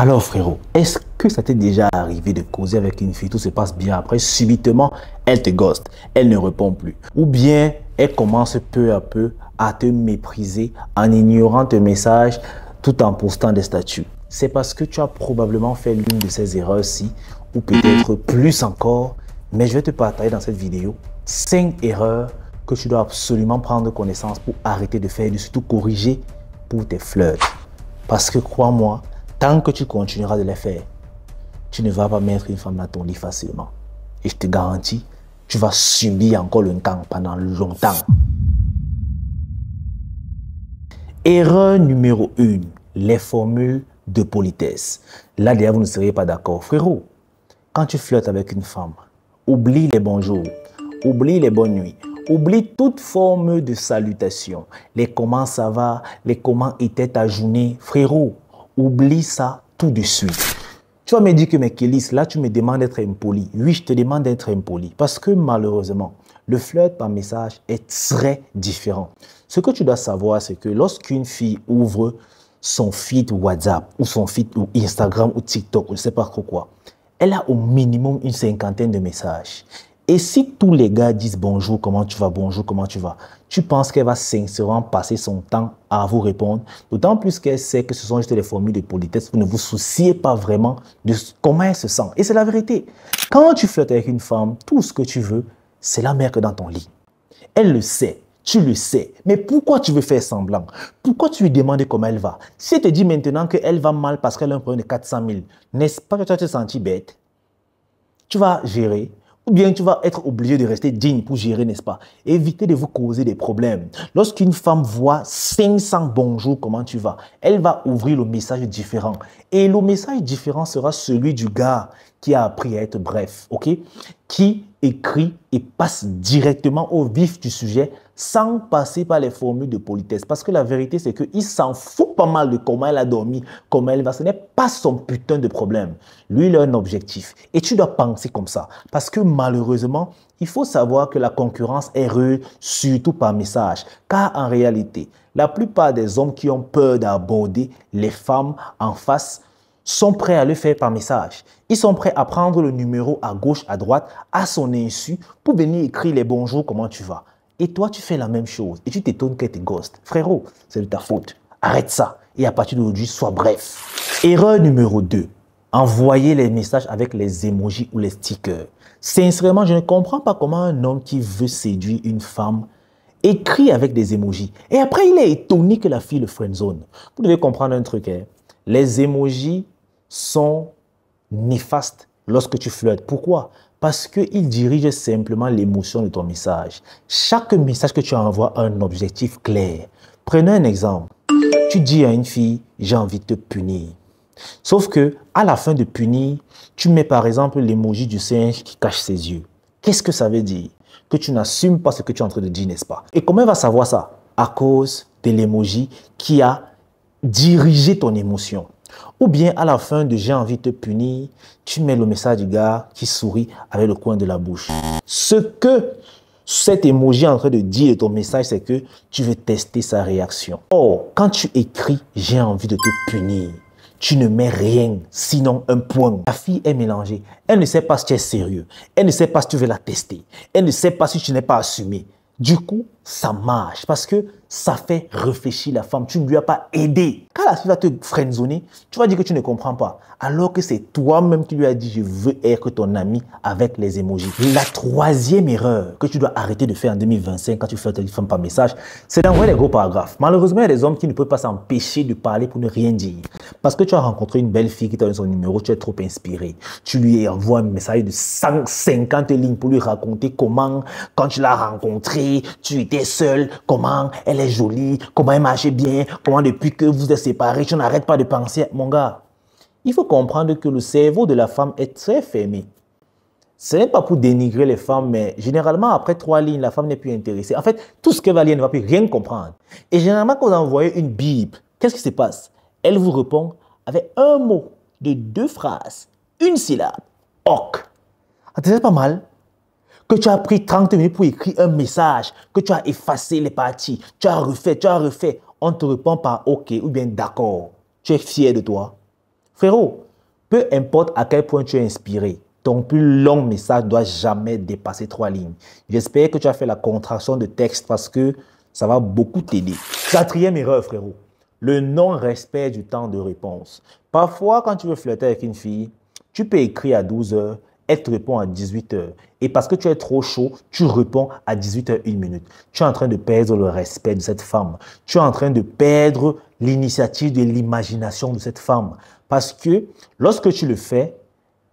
Alors frérot, est-ce que ça t'est déjà arrivé de causer avec une fille, tout se passe bien, après subitement elle te ghoste, elle ne répond plus, ou bien elle commence peu à peu à te mépriser en ignorant tes messages tout en postant des statuts? C'est parce que tu as probablement fait l'une de ces erreurs-ci, ou peut-être plus encore, mais je vais te partager dans cette vidéo 5 erreurs que tu dois absolument prendre connaissance pour arrêter de faire et surtout corriger pour tes flirts. Parce que crois-moi, tant que tu continueras de les faire, tu ne vas pas mettre une femme dans ton lit facilement. Et je te garantis, tu vas subir encore le temps pendant longtemps. Erreur numéro 1, les formules de politesse. Là, déjà, vous ne seriez pas d'accord. Frérot, quand tu flirtes avec une femme, oublie les bonjours, oublie les bonnes nuits, oublie toute forme de salutation. Les comment ça va, les comment était ta journée. Frérot, oublie ça tout de suite. Tu vas me dire que, mais Kélis, là, tu me demandes d'être impoli. Oui, je te demande d'être impoli. Parce que malheureusement, le flirt par message est très différent. Ce que tu dois savoir, c'est que lorsqu'une fille ouvre son feed WhatsApp, ou son feed ou Instagram, ou TikTok, ou je ne sais pas trop quoi, elle a au minimum une 50aine de messages. Et si tous les gars disent bonjour, comment tu vas, bonjour, comment tu vas, tu penses qu'elle va sincèrement passer son temps à vous répondre, d'autant plus qu'elle sait que ce sont juste des formules de politesse, vous ne vous souciez pas vraiment de comment elle se sent. Et c'est la vérité. Quand tu flirtes avec une femme, tout ce que tu veux, c'est la mettre dans ton lit. Elle le sait. Tu le sais, mais pourquoi tu veux faire semblant? Pourquoi tu lui demandes comment elle va? Si elle te dit maintenant qu'elle va mal parce qu'elle a un problème de 400 000, n'est-ce pas que tu vas te sentir bête? Tu vas gérer, ou bien tu vas être obligé de rester digne pour gérer, n'est-ce pas? Évitez de vous causer des problèmes. Lorsqu'une femme voit 500 bonjours, comment tu vas? Elle va ouvrir le message différent. Et le message différent sera celui du gars qui a appris à être bref, ok? Qui écrit et passe directement au vif du sujet sans passer par les formules de politesse. Parce que la vérité, c'est qu'il s'en fout pas mal de comment elle a dormi, comment elle va. Ce n'est pas son putain de problème. Lui, il a un objectif. Et tu dois penser comme ça. Parce que malheureusement, il faut savoir que la concurrence est rude, surtout par message. Car en réalité, la plupart des hommes qui ont peur d'aborder les femmes en face sont prêts à le faire par message. Ils sont prêts à prendre le numéro à gauche, à droite, à son insu, pour venir écrire les bonjours, comment tu vas. Et toi, tu fais la même chose et tu t'étonnes qu'elle te ghost. Frérot, c'est de ta faute. Arrête ça. Et à partir d'aujourd'hui, sois bref. Erreur numéro 2. Envoyer les messages avec les emojis ou les stickers. Sincèrement, je ne comprends pas comment un homme qui veut séduire une femme écrit avec des emojis. Et après, il est étonné que la fille le friendzone. Vous devez comprendre un truc. Hein? Les emojis sont néfastes lorsque tu flirtes. Pourquoi? Parce qu'ils dirigent simplement l'émotion de ton message. Chaque message que tu envoies a un objectif clair. Prenez un exemple. Tu dis à une fille, j'ai envie de te punir. Sauf que à la fin de punir, tu mets par exemple l'emoji du singe qui cache ses yeux. Qu'est-ce que ça veut dire? Que tu n'assumes pas ce que tu es en train de dire, n'est-ce pas? Et comment elle va savoir ça? À cause de l'emoji qui a dirigé ton émotion. Ou bien à la fin de j'ai envie de te punir, tu mets le message du gars qui sourit avec le coin de la bouche. Ce que cet emoji est en train de dire de ton message, c'est que tu veux tester sa réaction. Or, quand tu écris j'ai envie de te punir, tu ne mets rien, sinon un point. La fille est mélangée. Elle ne sait pas si tu es sérieux. Elle ne sait pas si tu veux la tester. Elle ne sait pas si tu n'es pas assumé. Du coup, ça marche parce que ça fait réfléchir la femme. Tu ne lui as pas aidé. Quand la fille va te friendzoner, tu vas dire que tu ne comprends pas. Alors que c'est toi-même qui lui as dit « je veux être ton ami » avec les emojis. La troisième erreur que tu dois arrêter de faire en 2025 quand tu fais une femme par message, c'est d'envoyer des gros paragraphes. Malheureusement, il y a des hommes qui ne peuvent pas s'empêcher de parler pour ne rien dire. Parce que tu as rencontré une belle fille qui t'a donné son numéro, tu es trop inspiré. Tu lui envoies un message de 150 lignes pour lui raconter comment, quand tu l'as rencontrée, tu étais seul, comment elle est jolie, comment elle marchait bien, comment depuis que vous êtes séparés, tu n'arrêtes pas de penser. Mon gars, il faut comprendre que le cerveau de la femme est très fermé. Ce n'est pas pour dénigrer les femmes, mais généralement, après 3 lignes, la femme n'est plus intéressée. En fait, tout ce qu'elle va lire, elle ne va plus rien comprendre. Et généralement, quand vous envoyez une Bible, qu'est-ce qui se passe? Elle vous répond avec un mot de 2 phrases, une syllabe. Ok. C'est pas mal. Que tu as pris 30 minutes pour écrire un message, que tu as effacé les parties, tu as refait. On te répond par OK ou bien d'accord. Tu es fier de toi. Frérot, peu importe à quel point tu es inspiré, ton plus long message ne doit jamais dépasser 3 lignes. J'espère que tu as fait la contraction de texte parce que ça va beaucoup t'aider. Quatrième erreur, frérot, le non-respect du temps de réponse. Parfois, quand tu veux flirter avec une fille, tu peux écrire à 12 heures, elle te répond à 18 heures. Et parce que tu es trop chaud, tu réponds à 18 heures 1 minute. Tu es en train de perdre le respect de cette femme. Tu es en train de perdre l'initiative de l'imagination de cette femme. Parce que lorsque tu le fais,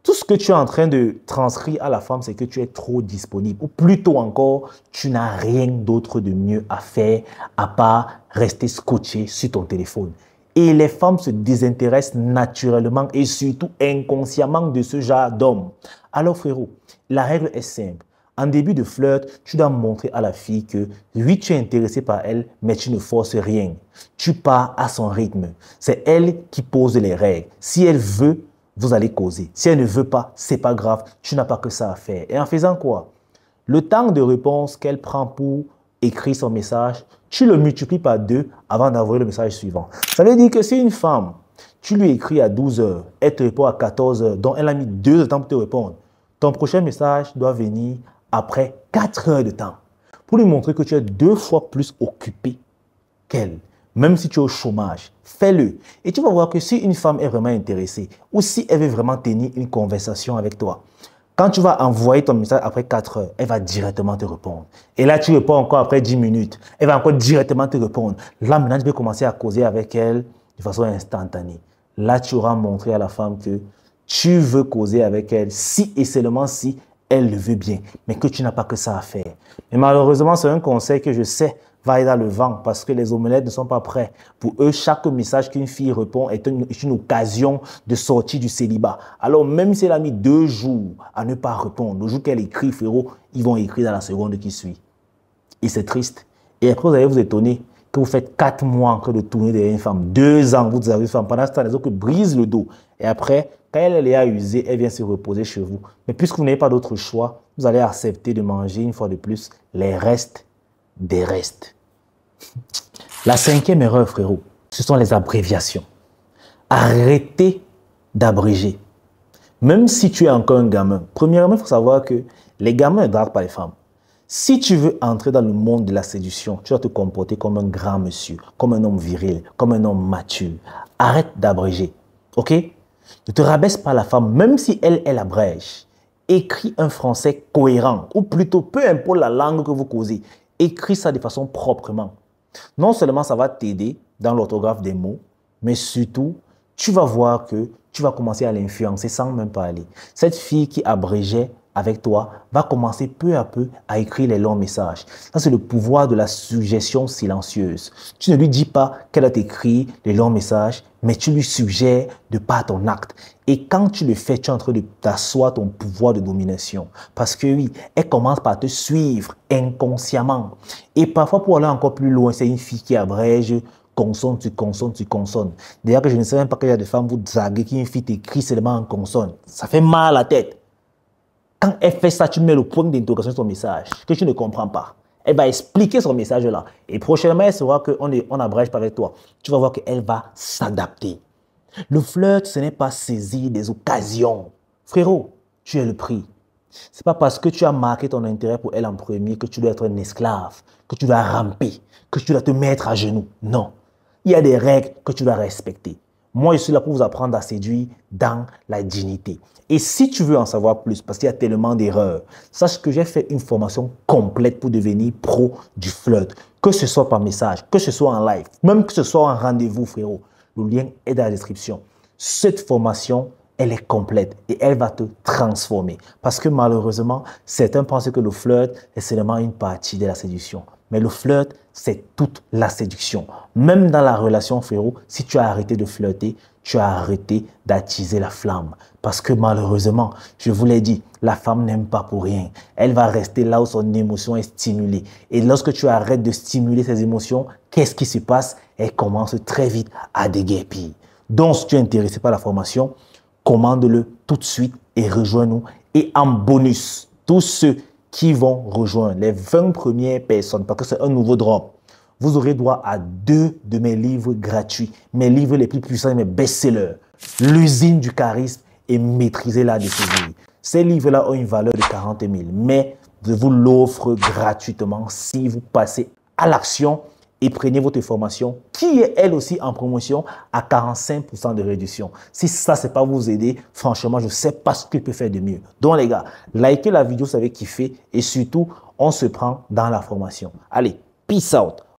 tout ce que tu es en train de transcrire à la femme, c'est que tu es trop disponible. Ou plutôt encore, tu n'as rien d'autre de mieux à faire à part rester scotché sur ton téléphone. Et les femmes se désintéressent naturellement et surtout inconsciemment de ce genre d'homme. Alors frérot, la règle est simple. En début de flirt, tu dois montrer à la fille que oui, tu es intéressé par elle, mais tu ne forces rien. Tu pars à son rythme. C'est elle qui pose les règles. Si elle veut, vous allez causer. Si elle ne veut pas, c'est pas grave. Tu n'as pas que ça à faire. Et en faisant quoi? Le temps de réponse qu'elle prend pour écrire son message, tu le multiplies par 2 avant d'envoyer le message suivant. Ça veut dire que si une femme, tu lui écris à 12 heures, elle te répond à 14 heures, donc elle a mis 2 heures de temps pour te répondre, ton prochain message doit venir après 4 heures de temps pour lui montrer que tu es 2 fois plus occupé qu'elle. Même si tu es au chômage, fais-le. Et tu vas voir que si une femme est vraiment intéressée ou si elle veut vraiment tenir une conversation avec toi, quand tu vas envoyer ton message après 4 heures, elle va directement te répondre. Et là, tu réponds encore après 10 minutes. Elle va encore directement te répondre. Là, maintenant, tu peux commencer à causer avec elle de façon instantanée. Là, tu auras montré à la femme que tu veux causer avec elle si et seulement si elle le veut bien, mais que tu n'as pas que ça à faire. Mais malheureusement, c'est un conseil que je sais va aller dans le vent parce que les omelettes ne sont pas prêts. Pour eux, chaque message qu'une fille répond est une occasion de sortir du célibat. Alors, même si elle a mis 2 jours à ne pas répondre, le jour qu'elle écrit, frérot, ils vont écrire dans la seconde qui suit. Et c'est triste. Et après, vous allez vous étonner que vous faites 4 mois encore de tourner derrière une femme, 2 ans, vous avez une femme. Pendant ce temps, les autres brisent le dos. Et après, quand elle est à user, elle vient se reposer chez vous. Mais puisque vous n'avez pas d'autre choix, vous allez accepter de manger une fois de plus les restes des restes. La 5e erreur, frérot, ce sont les abréviations. Arrêtez d'abréger. Même si tu es encore un gamin, premièrement, il faut savoir que les gamins ne draguent pas les femmes. Si tu veux entrer dans le monde de la séduction, tu dois te comporter comme un grand monsieur, comme un homme viril, comme un homme mature. Arrête d'abréger, ok? Ne te rabaisse pas la femme, même si elle abrège. Écris un français cohérent, ou plutôt, peu importe la langue que vous causez, écris ça de façon proprement. Non seulement ça va t'aider dans l'orthographe des mots, mais surtout, tu vas voir que tu vas commencer à l'influencer sans même parler. Cette fille qui abrégeait avec toi va commencer peu à peu à écrire les longs messages. Ça, c'est le pouvoir de la suggestion silencieuse. Tu ne lui dis pas qu'elle a écrit les longs messages, mais tu lui suggères de par ton acte. Et quand tu le fais, tu es en train de t'asseoir ton pouvoir de domination. Parce que oui, elle commence par te suivre inconsciemment. Et parfois, pour aller encore plus loin, c'est une fille qui abrège consonne, tu consonnes, tu consonnes. D'ailleurs, que je ne sais même pas qu'il y a des femmes vous draguez qui une fille t'écrit seulement en consonne. Ça fait mal à la tête. Quand elle fait ça, tu mets le point d'interrogation sur son message que tu ne comprends pas. Elle va expliquer son message là. Et prochainement, elle saura qu'on n'abrège pas avec toi. Tu vas voir qu'elle va s'adapter. Le flirt, ce n'est pas saisir des occasions. Frérot, tu es le prix. Ce n'est pas parce que tu as marqué ton intérêt pour elle en premier que tu dois être un esclave, que tu dois ramper, que tu dois te mettre à genoux. Non. Il y a des règles que tu dois respecter. Moi, je suis là pour vous apprendre à séduire dans la dignité. Et si tu veux en savoir plus, parce qu'il y a tellement d'erreurs, sache que j'ai fait une formation complète pour devenir pro du flirt. Que ce soit par message, que ce soit en live, même que ce soit en rendez-vous, frérot. Le lien est dans la description. Cette formation, elle est complète et elle va te transformer. Parce que malheureusement, certains pensent que le flirt est seulement une partie de la séduction. Mais le flirt, c'est toute la séduction. Même dans la relation, frérot, si tu as arrêté de flirter, tu as arrêté d'attiser la flamme. Parce que malheureusement, je vous l'ai dit, la femme n'aime pas pour rien. Elle va rester là où son émotion est stimulée. Et lorsque tu arrêtes de stimuler ses émotions, qu'est-ce qui se passe? Elle commence très vite à déguerpir. Donc, si tu es intéressé par la formation, commande-le tout de suite et rejoins-nous. Et en bonus, tous ceux qui vont rejoindre les 20 premières personnes, parce que c'est un nouveau drop, vous aurez droit à 2 de mes livres gratuits, mes livres les plus puissants et mes best-sellers. l'usine du charisme et maîtriser l'art de séduire. Ces livres-là ont une valeur de 40 000, mais je vous l'offre gratuitement si vous passez à l'action et prenez votre formation qui est elle aussi en promotion à 45% de réduction. Si ça, c'est pas vous aider, franchement, je ne sais pas ce que je peux faire de mieux. Donc les gars, likez la vidéo, ça va kiffer et surtout, on se prend dans la formation. Allez, peace out.